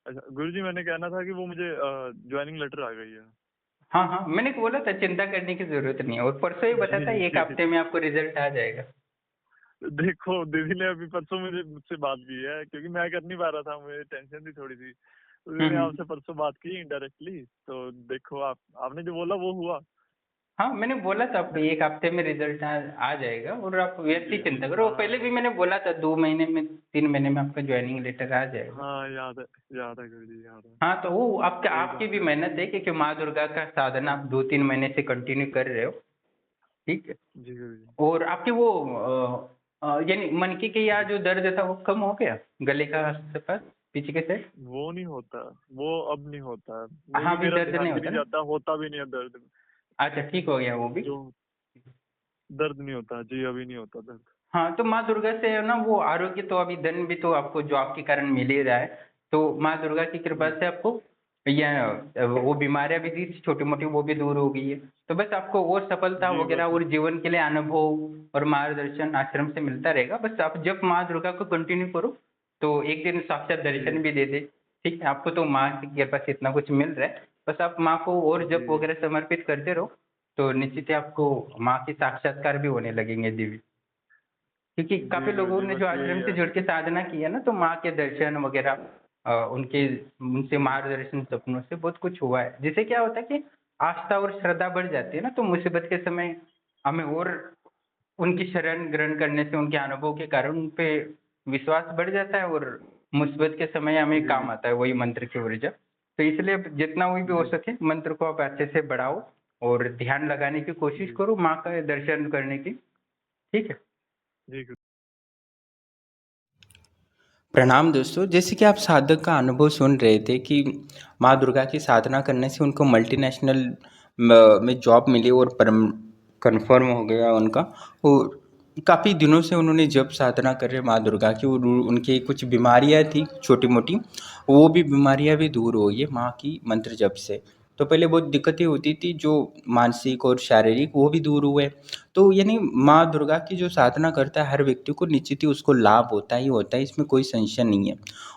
अच्छा गुरुजी, मैंने कहना था कि वो मुझे ज्वाइनिंग लेटर आ गई है। हाँ हाँ, मैंने बोला था चिंता करने की जरूरत नहीं है, और परसों ही बताया था एक जी। हफ्ते में आपको रिजल्ट आ जाएगा। देखो दीदी ने अभी परसों मुझसे बात की है, क्योंकि मैं कर नहीं पा रहा था, मुझे टेंशन थी थोड़ी सी, तो दीदी ने हम्म। आपसे परसों बात की इनडायरेक्टली। तो देखो आपने जो बोला वो हुआ। हाँ, मैंने बोला था आपको एक हफ्ते में रिजल्ट आ जाएगा, और आप वैसी चिंता करो। पहले भी हाँ मैंने बोला था 2 महीने में 3 महीने में आपका ज्वाइनिंग लेटर आ जाएगा। हाँ, याद है गुरुजी, याद है। हाँ, तो वो आपके वही आपकी बात भी है। मेहनत है, क्योंकि माँ दुर्गा का साधना आप 2-3 महीने से कंटिन्यू कर रहे हो। ठीक है। जी गुरुजी। और आपके वो यानी मनकी के यहाँ जी, जो दर्द था वो कम हो गया, गले का पास, पीछे के साइड? वो नहीं होता, वो अब नहीं होता, मे हाँ, भी अभी मेरा दर्द नहीं ध्यान भी होता नहीं ना? जाता, होता भी नहीं है दर्द। अच्छा, ठीक हो गया वो भी? जो दर्द नहीं होता जी, अभी नहीं होता दर्द। हाँ, तो माँ दुर्गा से है ना, वो आरोग्य तो अभी धन भी तो आपको जॉब के कारण मिल ही रहा है। तो माँ दुर्गा की कृपा जी से आपको यह वो बीमारियां भी थी छोटी मोटी, वो भी दूर हो गई है। तो बस आपको और सफलता जी, वगैरह बस। और जीवन के लिए अनुभव और मार्गदर्शन आश्रम से मिलता रहेगा। बस आप जब माँ दुर्गा को कंटिन्यू करो, तो एक दिन साक्षात दर्शन जी भी दे दे। ठीक है, आपको तो माँ की कृपा से इतना कुछ मिल रहा है, बस आप माँ को और जप जी वगैरह समर्पित करते रहो, तो निश्चित ही आपको माँ की साक्षात्कार भी होने लगेंगे दिव्य। क्योंकि जी काफी लोगों गुरुजी, ने बस जो यही आश्रम से है। जुड़ के साधना की है ना, तो माँ के दर्शन वगैरह उनके उनसे जी मार्गदर्शन सपनों से बहुत कुछ हुआ है, जिससे क्या होता है कि आस्था और श्रद्धा बढ़ जाती है ना, तो मुसीबत के समय हमें और उनकी शरण ग्रहण करने से, उनके अनुभव के कारण उन पे विश्वास बढ़ जाता है, और मुसीबत के समय हमें काम जी आता है वही मंत्र की ऊर्जा। तो इसलिए जितना भी हो जी सके मंत्र को आप अच्छे से बढ़ाओ, और ध्यान लगाने की कोशिश जी करो माँ का दर्शन करने की। ठीक है। जी प्रणाम दोस्तों, जैसे कि आप साधक का अनुभव सुन रहे थे कि माँ दुर्गा की साधना करने से उनको मल्टीनेशनल में जॉब मिली, और परम कन्फर्म हो गया उनका। और काफ़ी दिनों से उन्होंने जब साधना कर रहे माँ दुर्गा की, और उनकी कुछ बीमारियाँ थी छोटी मोटी, वो भी बीमारियाँ भी दूर हो गई माँ की मंत्र जप से। तो पहले बहुत दिक्कतें होती थी जो मानसिक और शारीरिक, वो भी दूर हुए। तो यानी माँ दुर्गा की जो साधना करता है हर व्यक्ति को निश्चित ही उसको लाभ होता ही होता है, इसमें कोई संशय नहीं है।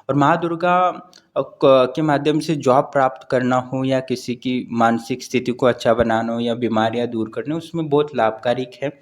और माँ दुर्गा के माध्यम से जॉब प्राप्त करना हो, या किसी की मानसिक स्थिति को अच्छा बनाना हो, या बीमारियाँ दूर करना, उसमें बहुत लाभकारी है।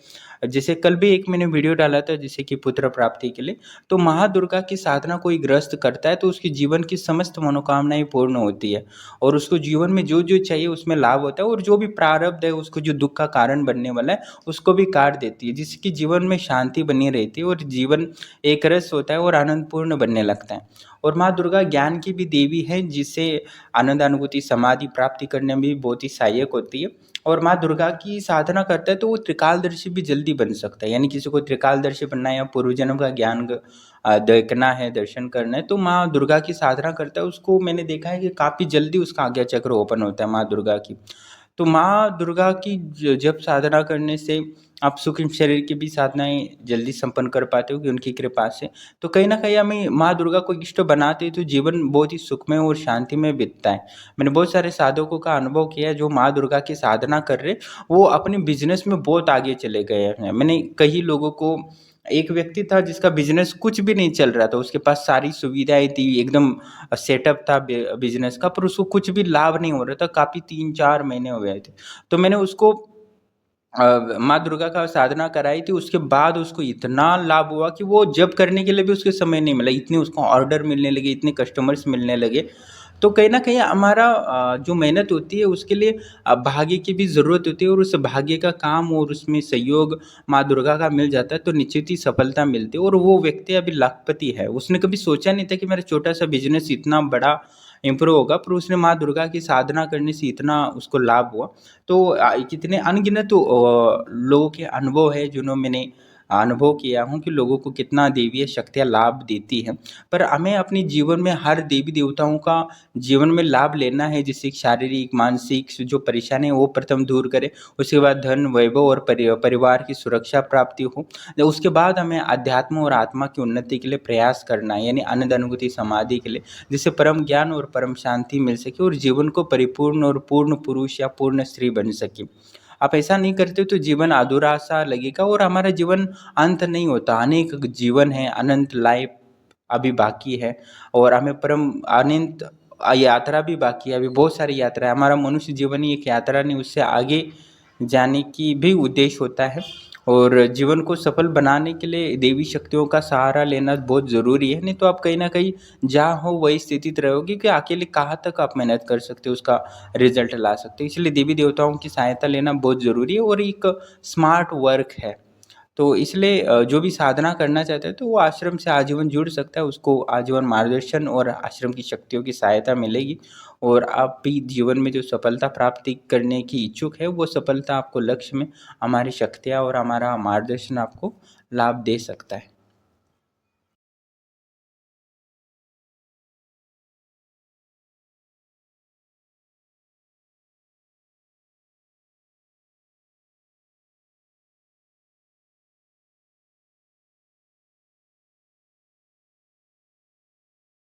जैसे कल भी एक मैंने वीडियो डाला था, जैसे कि पुत्र प्राप्ति के लिए। तो माँ दुर्गा की साधना कोई ग्रस्त करता है तो उसकी जीवन की समस्त मनोकामनाएं पूर्ण होती है, और उसको जीवन में जो जो चाहिए उसमें लाभ होता है, और जो भी प्रारब्ध है उसको, जो दुख का कारण बनने वाला है उसको भी काट देती है, जिसकी जीवन में शांति बनी रहती है, और जीवन एक रस होता है और आनंदपूर्ण बनने लगता है। और माँ दुर्गा ज्ञान की भी देवी है, जिससे आनंद अनुभूति समाधि प्राप्ति करने में भी बहुत ही सहायक होती है। और माँ दुर्गा की साधना करता है तो वो त्रिकालदर्शी भी जल्दी बन सकता है, यानी किसी को त्रिकालदर्शी बनना है या पूर्व जन्म का ज्ञान देखना है, दर्शन करना है, तो माँ दुर्गा की साधना करता है, उसको मैंने देखा है कि काफ़ी जल्दी उसका आज्ञा चक्र ओपन होता है माँ दुर्गा की। तो माँ दुर्गा की जब साधना करने से आप सूक्ष्म शरीर की भी साधनाएं जल्दी संपन्न कर पाते हो कि उनकी कृपा से। तो कहीं ना कहीं हमें माँ दुर्गा को इष्ट बनाते हैं तो जीवन बहुत ही सुखमय और शांति में बीतता है। मैंने बहुत सारे साधकों का अनुभव किया है जो माँ दुर्गा की साधना कर रहे, वो अपने बिजनेस में बहुत आगे चले गए हैं। मैंने कई लोगों को, एक व्यक्ति था जिसका बिजनेस कुछ भी नहीं चल रहा था, उसके पास सारी सुविधाएं थी, एकदम सेटअप था बिजनेस का, पर उसको कुछ भी लाभ नहीं हो रहा था, काफ़ी 3-4 महीने हो गए थे। तो मैंने उसको माँ दुर्गा का साधना कराई थी, उसके बाद उसको इतना लाभ हुआ कि वो जब करने के लिए भी उसके समय नहीं मिला, इतने उसको ऑर्डर मिलने लगे, इतने कस्टमर्स मिलने लगे। तो कहीं ना कहीं हमारा जो मेहनत होती है उसके लिए भाग्य की भी ज़रूरत होती है, और उस भाग्य का काम और उसमें सहयोग माँ दुर्गा का मिल जाता है तो निश्चित ही सफलता मिलती है। और वो व्यक्ति अभी लाखपति है, उसने कभी सोचा नहीं था कि मेरा छोटा सा बिजनेस इतना बड़ा इम्प्रूव होगा, पर उसने माँ दुर्गा की साधना करने से इतना उसको लाभ हुआ। तो कितने अनगिनत लोगों के अनुभव है जिन्होंने मैंने अनुभव किया हूँ कि लोगों को कितना देवीय शक्तियाँ लाभ देती हैं। पर हमें अपने जीवन में हर देवी देवताओं का जीवन में लाभ लेना है, जिससे शारीरिक मानसिक जो परेशानी है वो प्रथम दूर करे, उसके बाद धन वैभव और परिवार की सुरक्षा प्राप्ति हो, उसके बाद हमें अध्यात्म और आत्मा की उन्नति के लिए प्रयास करना है, यानी आनंद अनुभूति समाधि के लिए, जिससे परम ज्ञान और परम शांति मिल सके और जीवन को परिपूर्ण और पूर्ण पुरुष या पूर्ण स्त्री बन सके। आप ऐसा नहीं करते तो जीवन अधूरा सा लगेगा, और हमारा जीवन अंत नहीं होता, अनेक जीवन है, अनंत लाइफ अभी बाकी है और हमें परम अनंत यात्रा भी बाकी है। अभी बहुत सारी यात्रा है। हमारा मनुष्य जीवन ही एक यात्रा नहीं, उससे आगे जाने की भी उद्देश्य होता है। और जीवन को सफल बनाने के लिए देवी शक्तियों का सहारा लेना बहुत ज़रूरी है, नहीं तो आप कहीं ना कहीं जहाँ हो वही स्थिति रहोगे कि अकेले कहाँ तक आप मेहनत कर सकते हो, उसका रिजल्ट ला सकते हो। इसलिए देवी देवताओं की सहायता लेना बहुत ज़रूरी है और एक स्मार्ट वर्क है। तो इसलिए जो भी साधना करना चाहता है तो वो आश्रम से आजीवन जुड़ सकता है, उसको आजीवन मार्गदर्शन और आश्रम की शक्तियों की सहायता मिलेगी। और आप भी जीवन में जो सफलता प्राप्ति करने की इच्छुक है, वो सफलता आपको लक्ष्य में हमारी शक्तियाँ और हमारा मार्गदर्शन आपको लाभ दे सकता है।